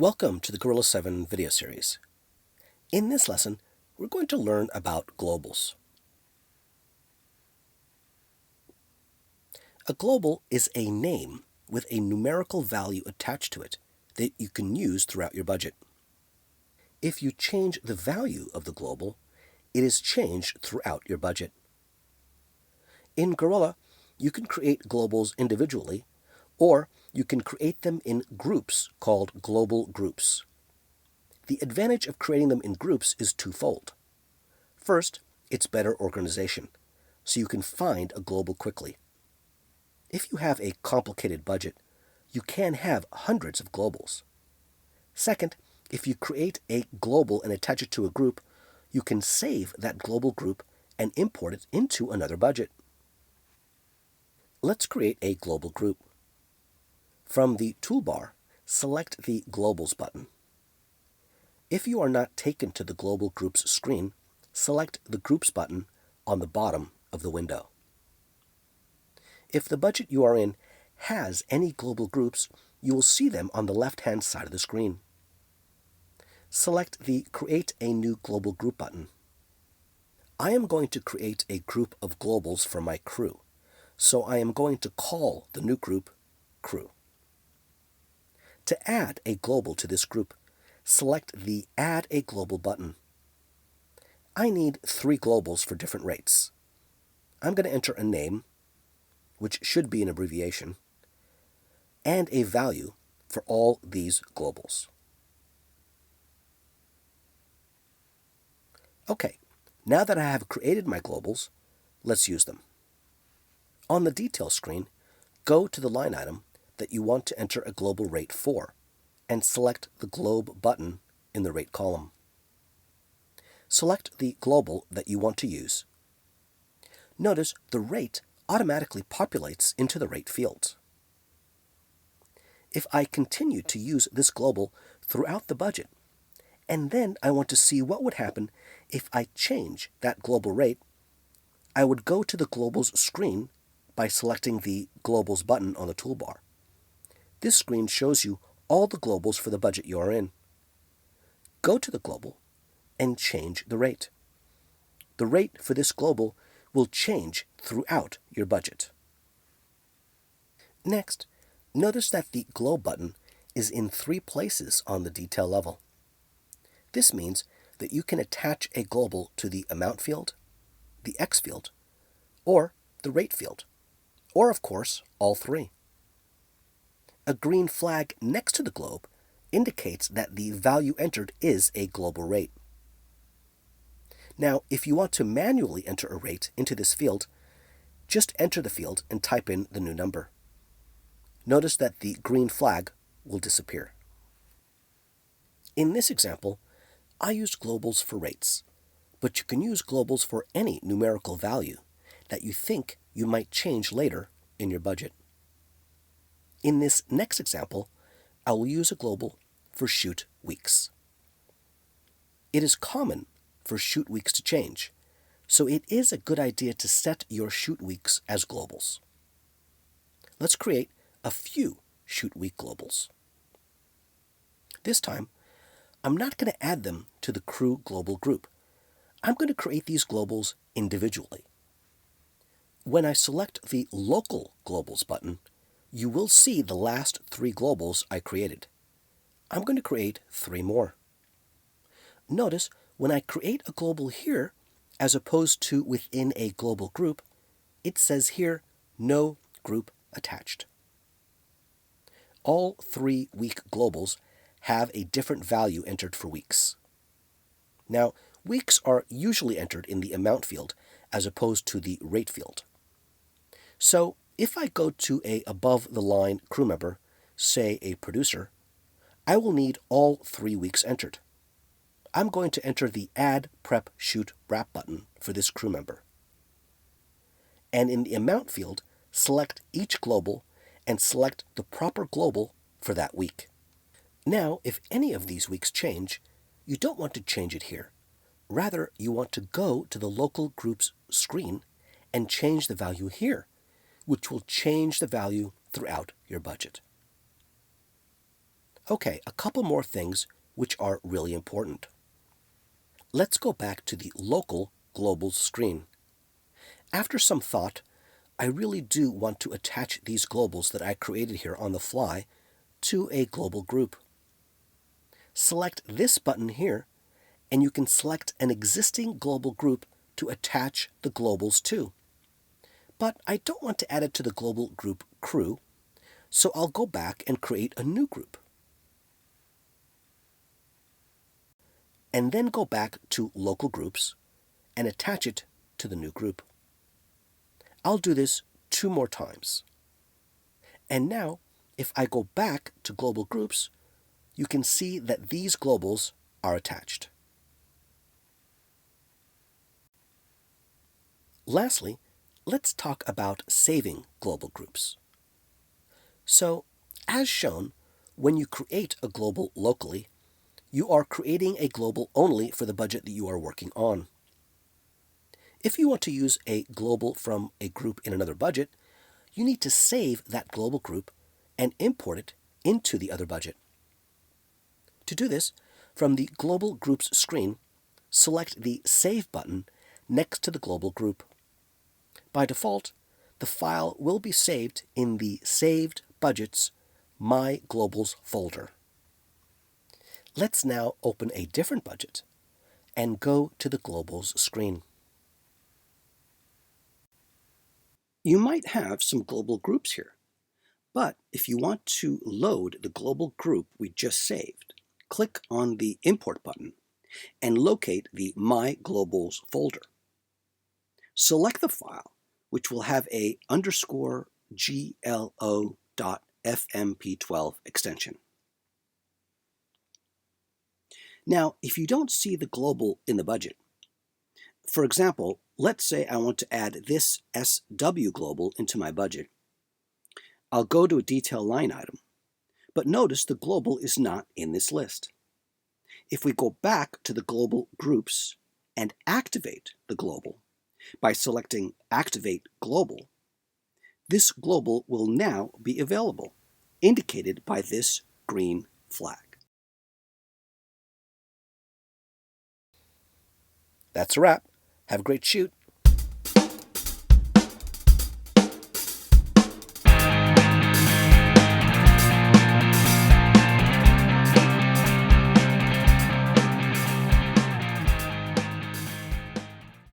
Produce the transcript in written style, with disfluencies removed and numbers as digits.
Welcome to the Gorilla 7 video series. In this lesson, we're going to learn about globals. A global is a name with a numerical value attached to it that you can use throughout your budget. If you change the value of the global, it is changed throughout your budget. In Gorilla, you can create globals individually, or you can create them in groups called global groups. The advantage of creating them in groups is twofold. First, it's better organization, so you can find a global quickly. If you have a complicated budget, you can have hundreds of globals. Second, if you create a global and attach it to a group, you can save that global group and import it into another budget. Let's create a global group. From the toolbar, select the Globals button. If you are not taken to the Global Groups screen, select the Groups button on the bottom of the window. If the budget you are in has any global groups, you will see them on the left-hand side of the screen. Select the Create a New Global Group button. I am going to create a group of globals for my crew, so I am going to call the new group Crew. To add a global to this group, select the Add a Global button. I need 3 globals for different rates. I'm going to enter a name, which should be an abbreviation, and a value for all these globals. Okay, now that I have created my globals, let's use them. On the Details screen, go to the line item that you want to enter a global rate for, and select the Globe button in the Rate column. Select the global that you want to use. Notice the rate automatically populates into the rate field. If I continue to use this global throughout the budget, and then I want to see what would happen if I change that global rate, I would go to the Globals screen by selecting the Globals button on the toolbar. This screen shows you all the globals for the budget you are in. Go to the global and change the rate. The rate for this global will change throughout your budget. Next, notice that the Globe button is in 3 places on the detail level. This means that you can attach a global to the Amount field, the X field, or the Rate field, or of course, all 3. A green flag next to the globe indicates that the value entered is a global rate. Now, if you want to manually enter a rate into this field, just enter the field and type in the new number. Notice that the green flag will disappear. In this example, I used globals for rates, but you can use globals for any numerical value that you think you might change later in your budget. In this next example, I will use a global for shoot weeks. It is common for shoot weeks to change, so it is a good idea to set your shoot weeks as globals. Let's create a few shoot week globals. This time, I'm not going to add them to the crew global group. I'm going to create these globals individually. When I select the Local Globals button, you will see the last 3 globals I created. I'm going to create 3 more. Notice when I create a global here, as opposed to within a global group, it says here, no group attached. All 3 week globals have a different value entered for weeks. Now, weeks are usually entered in the Amount field as opposed to the Rate field. So, if I go to a above-the-line crew member, say a producer, I will need all 3 weeks entered. I'm going to enter the Add, Prep, Shoot, Wrap button for this crew member. And in the Amount field, select each global and select the proper global for that week. Now, if any of these weeks change, you don't want to change it here. Rather, you want to go to the Local Groups screen and change the value here, which will change the value throughout your budget. Okay, a couple more things which are really important. Let's go back to the local globals screen. After some thought, I really do want to attach these globals that I created here on the fly to a global group. Select this button here, and you can select an existing global group to attach the globals to. But I don't want to add it to the global group crew, so I'll go back and create a new group. And then go back to local groups and attach it to the new group. I'll do this 2 more times. And now, if I go back to global groups, you can see that these globals are attached. Lastly, let's talk about saving global groups. So, as shown, when you create a global locally, you are creating a global only for the budget that you are working on. If you want to use a global from a group in another budget, you need to save that global group and import it into the other budget. To do this, from the Global Groups screen, select the Save button next to the global group. By default, the file will be saved in the Saved Budgets My Globals folder. Let's now open a different budget and go to the Globals screen. You might have some global groups here, but if you want to load the global group we just saved, click on the Import button and locate the My Globals folder. Select the file, which will have a _glo.fmp12 extension. Now, if you don't see the global in the budget, for example, let's say I want to add this SW global into my budget. I'll go to a detail line item, but notice the global is not in this list. If we go back to the global groups and activate the global by selecting Activate Global, this global will now be available, indicated by this green flag. That's a wrap. Have a great shoot.